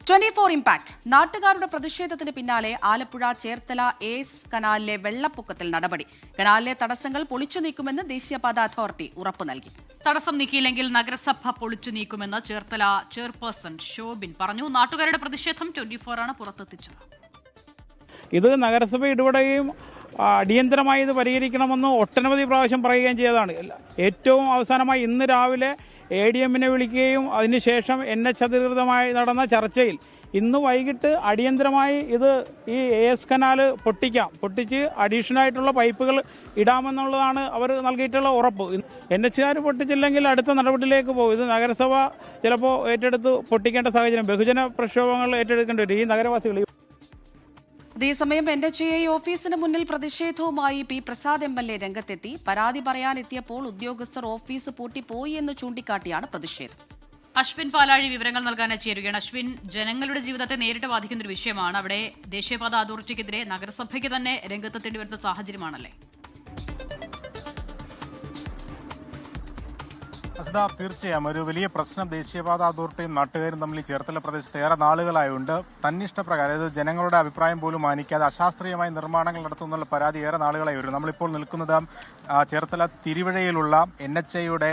24 impact നാട്ടുകാരുടെ പ്രതിഷേധത്തിന് പിന്നാലെ ആലപ്പുഴ ചേർത്തല എസ് കനാലിലെ വെള്ളപ്പൊക്കത്തിൽ നടപടി. കനാലിലെ തടസ്സങ്ങൾ പൊളിച്ചു നീക്കുമെന്ന് ദേശീയപാത അതോറിറ്റി ഉറപ്പു നൽകി. തടസ്സം നീക്കിയില്ലെങ്കിൽ നഗരസഭ പൊളിച്ചു നീക്കുമെന്ന് ചേർത്തല ചെയർപേഴ്സൺ ശോഭിൻ പറഞ്ഞു. നാട്ടുകാരുടെ പ്രതിഷേധം 24 ആണ് പുറത്തെത്തിച്ചത്. ഇത് നഗരസഭ ഇടപെടുകയും അടിയന്തരമായി ഇത് പരിഹരിക്കണമെന്ന് ഒട്ടനവധി പ്രാവശ്യം പറയുകയും ചെയ്തതാണ്. ഏറ്റവും അവസാനമായി ഇന്ന് രാവിലെ ADM-നെ വിളിക്കുകയും അതിനുശേഷം NH അധികൃതമായി നടന്ന ചർച്ചയിൽ ഇന്ന് വൈകിട്ട് അടിയന്തരമായി ഇത് ഈ AS കനാൽ പൊട്ടിച്ച് അഡീഷണലായിട്ടുള്ള പൈപ്പുകൾ ഇടാമെന്നുള്ളതാണ് അവർ നൽകിയിട്ടുള്ള ഉറപ്പ്. NH പൊട്ടിച്ചില്ലെങ്കിൽ അടുത്ത നടപടിയിലേക്ക് പോകും. ഇത് നഗരസഭ ചിലപ്പോൾ ഏറ്റെടുത്ത് പൊട്ടിക്കേണ്ട സാഹചര്യം, ബഹുജന പ്രക്ഷോഭങ്ങൾ ഏറ്റെടുക്കേണ്ടി വരും ഈ നഗരവാസികൾ. അതേസമയം NHAI ഓഫീസിന് മുന്നിൽ പ്രതിഷേധവുമായി പി പ്രസാദ് MLA രംഗത്തെത്തി. പരാതി പറയാനെത്തിയപ്പോൾ ഉദ്യോഗസ്ഥർ ഓഫീസ് പൂട്ടിപ്പോയി എന്ന് ചൂണ്ടിക്കാട്ടിയാണ് പ്രതിഷേധം. അശ്വിൻ പാലാഴി വിവരങ്ങൾ നൽകാൻ ചേരുകയാണ്. അശ്വിൻ, ജനങ്ങളുടെ ജീവിതത്തെ നേരിട്ട് ബാധിക്കുന്ന ഒരു വിഷയമാണ്. അവിടെ ദേശീയപാത അതോറിറ്റിക്കെതിരെ നഗരസഭയ്ക്ക് തന്നെ രംഗത്തെത്തേണ്ടി വരുന്ന സാഹചര്യമാണല്ലേ? തീർച്ചയായും ഒരു വലിയ പ്രശ്നം ദേശീയപാത അതോറിറ്റിയും നാട്ടുകാരും തമ്മിൽ ചേർത്തല പ്രദേശത്ത് ഏറെ നാളുകളായുണ്ട്. തന്നിഷ്ടപ്രകാരം, അതായത് ജനങ്ങളുടെ അഭിപ്രായം പോലും മാനിക്കാതെ അശാസ്ത്രീയമായി നിർമ്മാണങ്ങൾ നടത്തുന്നുള്ള പരാതി ഏറെ നാളുകളായി വരും. നമ്മളിപ്പോൾ നിൽക്കുന്നത് ചേർത്തല തിരുവഴയിലുള്ള NHAIയുടെ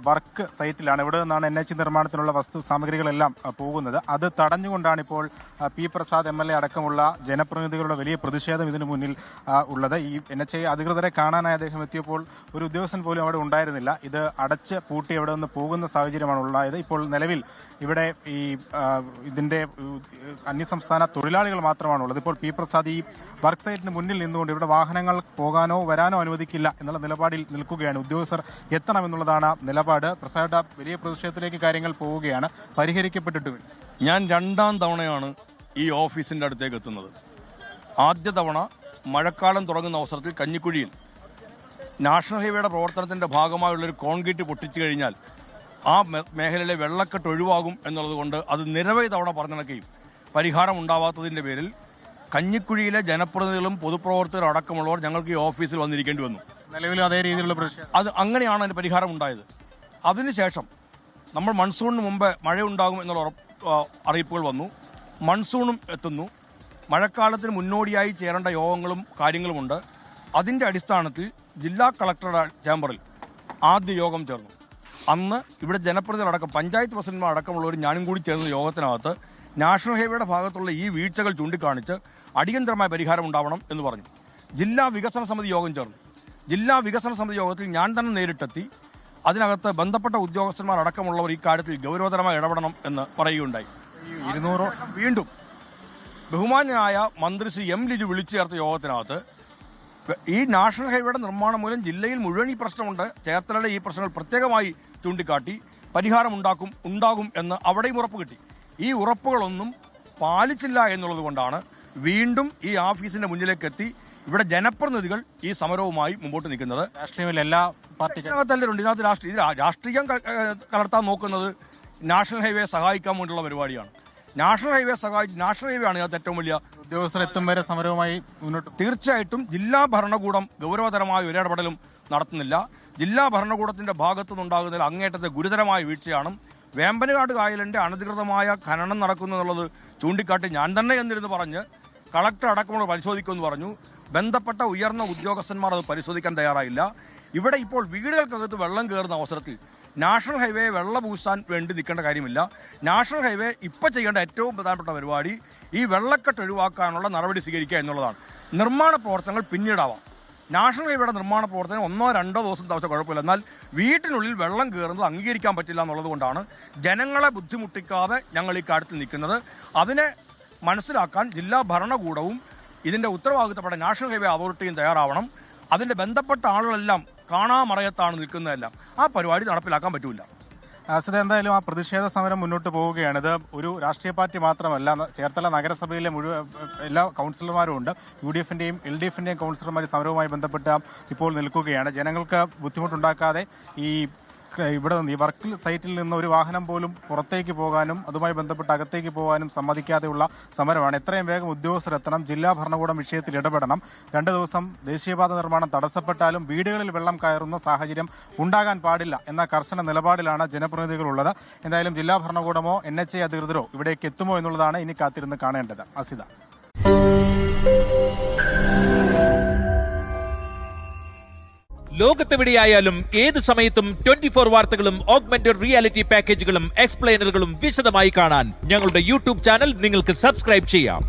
വർക്ക് സൈറ്റിലാണ്. ഇവിടെ നിന്നാണ് NH നിർമ്മാണത്തിനുള്ള വസ്തു സാമഗ്രികളെല്ലാം പോകുന്നത്. അത് തടഞ്ഞുകൊണ്ടാണ് ഇപ്പോൾ പി പ്രസാദ് MLA അടക്കമുള്ള ജനപ്രതിനിധികളുടെ വലിയ പ്രതിഷേധം ഇതിനു മുന്നിൽ ഉള്ളത്. ഈ NHAI അധികൃതരെ കാണാനായി അദ്ദേഹം എത്തിയപ്പോൾ ഒരു ഉദ്യോഗസ്ഥൻ പോലും അവിടെ ഉണ്ടായിരുന്നില്ല. ഇത് അടച്ച് പൂട്ടി അവിടെ നിന്ന് പോകുന്ന സാഹചര്യമാണ് ഉണ്ടായത്. ഇപ്പോൾ നിലവിൽ ഇവിടെ ഈ ഇതിന്റെ അന്യസംസ്ഥാന തൊഴിലാളികൾ മാത്രമാണുള്ളത്. ഇപ്പോൾ പി പ്രസാദ് ഈ വർക്ക് സൈറ്റിന് മുന്നിൽ നിന്നുകൊണ്ട് ഇവിടെ വാഹനങ്ങൾ പോകാനോ വരാനോ അനുവദിക്കില്ല എന്നുള്ള നിലപാടിൽ നിൽക്കുകയാണ്. ഉദ്യോഗസ്ഥർ എത്തണമെന്നുള്ളതാണ് നിലപാട്. പ്രസാദ് വലിയ പ്രതിഷേധത്തിലേക്ക് കാര്യങ്ങൾ പോവുകയാണ്. പരിഹരിക്കപ്പെട്ടിട്ടുമില്ല. ഞാൻ 2ാം തവണയാണ് ഈ ഓഫീസിന്റെ അടുത്തേക്ക് എത്തുന്നത്. ആദ്യ തവണ മഴക്കാലം തുടങ്ങുന്ന അവസരത്തിൽ കഞ്ഞിക്കുഴിയിൽ നാഷണൽ ഹൈവേയുടെ പ്രവർത്തനത്തിന്റെ ഭാഗമായുള്ളൊരു കോൺക്രീറ്റ് പൊട്ടിച്ചു കഴിഞ്ഞാൽ ആ മേഖലയിലെ വെള്ളക്കെട്ട് ഒഴിവാകും എന്നുള്ളത് കൊണ്ട് അത് നിരവധി തവണ പറഞ്ഞിണക്കുകയും പരിഹാരം ഉണ്ടാവാത്തതിന്റെ പേരിൽ കഞ്ഞിക്കുഴിയിലെ ജനപ്രതിനിധികളും പൊതുപ്രവർത്തകരും അടക്കമുള്ളവർ ഞങ്ങൾക്ക് ഈ ഓഫീസിൽ വന്നിരിക്കേണ്ടി വന്നു. നിലവിൽ അതേ രീതിയിലുള്ള അത് അങ്ങനെയാണ് അതിന് പരിഹാരം ഉണ്ടായത്. അതിനുശേഷം നമ്മൾ മൺസൂണിന് മുമ്പ് മഴയുണ്ടാകും എന്നുള്ള അറിയിപ്പുകൾ വന്നു. മൺസൂണും എത്തുന്നു. മഴക്കാലത്തിന് മുന്നോടിയായി ചേരേണ്ട യോഗങ്ങളും കാര്യങ്ങളുമുണ്ട്. അതിന്റെ അടിസ്ഥാനത്തിൽ ജില്ലാ കളക്ടറുടെ ചേംബറിൽ ആദ്യ യോഗം ചേർന്നു. അന്ന് ഇവിടെ ജനപ്രതിനിധികളടക്കം പഞ്ചായത്ത് പ്രസിഡന്റുമാർ അടക്കമുള്ളവർ ഞാനും കൂടി ചേർന്ന യോഗത്തിനകത്ത് നാഷണൽ ഹൈവേയുടെ ഭാഗത്തുള്ള ഈ വീഴ്ചകൾ ചൂണ്ടിക്കാണിച്ച് അടിയന്തരമായ പരിഹാരം ഉണ്ടാവണം എന്ന് പറഞ്ഞു. ജില്ലാ വികസന സമിതി യോഗം ചേർന്നു. ജില്ലാ വികസന സമിതി യോഗത്തിൽ ഞാൻ തന്നെ നേരിട്ടെത്തി അതിനകത്ത് ബന്ധപ്പെട്ട ഉദ്യോഗസ്ഥന്മാർ അടക്കമുള്ളവർ ഈ കാര്യത്തിൽ ഗൗരവതരമായി ഇടപെടണം എന്ന് പറയുകയുണ്ടായി. 200 വീണ്ടും ബഹുമാന്യനായ മന്ത്രി ശ്രീ M ലിജു വിളിച്ചു ചേർത്ത യോഗത്തിനകത്ത് ഈ നാഷണൽ ഹൈവേയുടെ നിർമ്മാണം മൂലം ജില്ലയിൽ മുഴുവൻ ഈ പ്രശ്നമുണ്ട്, ചേർത്തലയുടെ ഈ പ്രശ്നങ്ങൾ പ്രത്യേകമായി ചൂണ്ടിക്കാട്ടി പരിഹാരം ഉണ്ടാകും എന്ന് അവിടെയും ഉറപ്പ് കിട്ടി. ഈ ഉറപ്പുകളൊന്നും പാലിച്ചില്ല എന്നുള്ളത് കൊണ്ടാണ് വീണ്ടും ഈ ഓഫീസിന്റെ മുന്നിലേക്ക് എത്തി ഇവിടെ ജനപ്രതിനിധികൾ ഈ സമരവുമായി മുമ്പോട്ട് നിൽക്കുന്നത്. രാഷ്ട്രീയത്തിൽ എല്ലാ പാർട്ടിക്കകത്തല്ലുണ്ട്. ഇതിനകത്ത് രാഷ്ട്രീയം കലർത്താൻ നോക്കുന്നത് നാഷണൽ ഹൈവേ സഹായിക്കാൻ വേണ്ടിയുള്ള പരിപാടിയാണ്. നാഷണൽ ഹൈവേ ആണ് ഇതിനകത്ത് ഏറ്റവും വലിയ ഉദ്യോഗസ്ഥർ എത്തും വരെ സമരവുമായി മുന്നോട്ട്. തീർച്ചയായിട്ടും ജില്ലാ ഭരണകൂടം ഗൗരവതരമായ ഒരു ഇടപെടലും നടത്തുന്നില്ല. ജില്ലാ ഭരണകൂടത്തിന്റെ ഭാഗത്തു നിന്നുണ്ടാകുന്നതിൽ അങ്ങേറ്റത്തെ ഗുരുതരമായ വീഴ്ചയാണ്. വേമ്പനാട് കായലിന്റെ അനധികൃതമായ ഖനനം നടക്കുന്നു എന്നുള്ളത് ചൂണ്ടിക്കാട്ടി ഞാൻ തന്നെ എന്നിരുന്ന് പറഞ്ഞ് കളക്ടർ അടക്കമുള്ള പരിശോധിക്കുമെന്ന് പറഞ്ഞു. ബന്ധപ്പെട്ട ഉയർന്ന ഉദ്യോഗസ്ഥന്മാർ അത് പരിശോധിക്കാൻ തയ്യാറായില്ല. ഇവിടെ ഇപ്പോൾ വീടുകൾക്കകത്ത് വെള്ളം കയറുന്ന അവസരത്തിൽ നാഷണൽ ഹൈവേ വെള്ളം പൂശാൻ വേണ്ടി നിൽക്കേണ്ട കാര്യമില്ല. നാഷണൽ ഹൈവേ ഇപ്പോൾ ചെയ്യേണ്ട ഏറ്റവും പ്രധാനപ്പെട്ട പരിപാടി ഈ വെള്ളക്കെട്ട് ഒഴിവാക്കാനുള്ള നടപടി സ്വീകരിക്കുക എന്നുള്ളതാണ്. നിർമ്മാണ പ്രവർത്തനങ്ങൾ പിന്നീടാവാം. നാഷണൽ ഹൈവേയുടെ നിർമ്മാണ പ്രവർത്തനം 1-2 ദിവസം തവണ കുഴപ്പമില്ല. എന്നാൽ വീട്ടിനുള്ളിൽ വെള്ളം കയറുന്നത് അംഗീകരിക്കാൻ പറ്റില്ല എന്നുള്ളത് കൊണ്ടാണ് ജനങ്ങളെ ബുദ്ധിമുട്ടിക്കാതെ ഞങ്ങൾ ഈ കാര്യത്തിൽ നിൽക്കുന്നത്. അതിനെ മനസ്സിലാക്കാൻ ജില്ലാ ഭരണകൂടവും ഇതിന്റെ ഉത്തരവാദിത്തപ്പെട്ട നാഷണൽ ഹൈവേ അതോറിറ്റിയും തയ്യാറാവണം. അതിന്റെ ബന്ധപ്പെട്ട ആളുകളെല്ലാം കാണാമറയത്താണ് നിൽക്കുന്നതെല്ലാം. ആ പരിപാടി നടപ്പിലാക്കാൻ പറ്റൂല. എന്തായാലും ആ പ്രതിഷേധ സമരം മുന്നോട്ട് പോവുകയാണ്. ഇത് ഒരു രാഷ്ട്രീയ പാർട്ടി മാത്രമല്ല, ചേർത്തല നഗരസഭയിലെ മുഴുവൻ എല്ലാ കൗൺസിലർമാരും ഉണ്ട്. UDF-ന്റെയും LDF-ന്റെയും കൗൺസിലർമാർ സമരവുമായി ബന്ധപ്പെട്ട് ഇപ്പോൾ നിൽക്കുകയാണ്. ജനങ്ങൾക്ക് ബുദ്ധിമുട്ടുണ്ടാക്കാതെ ഈ ഇവിടെ നിന്ന് ഈ വർക്ക് സൈറ്റിൽ നിന്ന് ഒരു വാഹനം പോലും പുറത്തേക്ക് പോകാനും അതുമായി ബന്ധപ്പെട്ട് അകത്തേക്ക് പോകാനും സമ്മതിക്കാതെയുള്ള സമരമാണ്. എത്രയും വേഗം ഉദ്യോഗസ്ഥരെത്തണം, ജില്ലാ ഭരണകൂടം വിഷയത്തിൽ ഇടപെടണം. 2 ദിവസം ദേശീയപാത നിർമ്മാണം തടസ്സപ്പെട്ടാലും വീടുകളിൽ വെള്ളം കയറുന്ന സാഹചര്യം ഉണ്ടാകാൻ പാടില്ല എന്ന കർശന നിലപാടിലാണ് ജനപ്രതിനിധികളുള്ളത്. എന്തായാലും ജില്ലാ ഭരണകൂടമോ NHA അധികൃതരോ ഇവിടേക്ക് എത്തുമോ എന്നുള്ളതാണ് ഇനി കാത്തിരുന്ന് കാണേണ്ടത്. അസിത. ലോകത്തെവിടെയായാലും ഏത് സമയത്തും 24 വാർത്തകളും ഓഗ്മെന്റഡ് റിയാലിറ്റി പാക്കേജുകളും എക്സ്പ്ലെയിനറുകളും വിശദമായി കാണാൻ ഞങ്ങളുടെ യൂട്യൂബ് ചാനൽ നിങ്ങൾക്ക് സബ്സ്ക്രൈബ് ചെയ്യാം.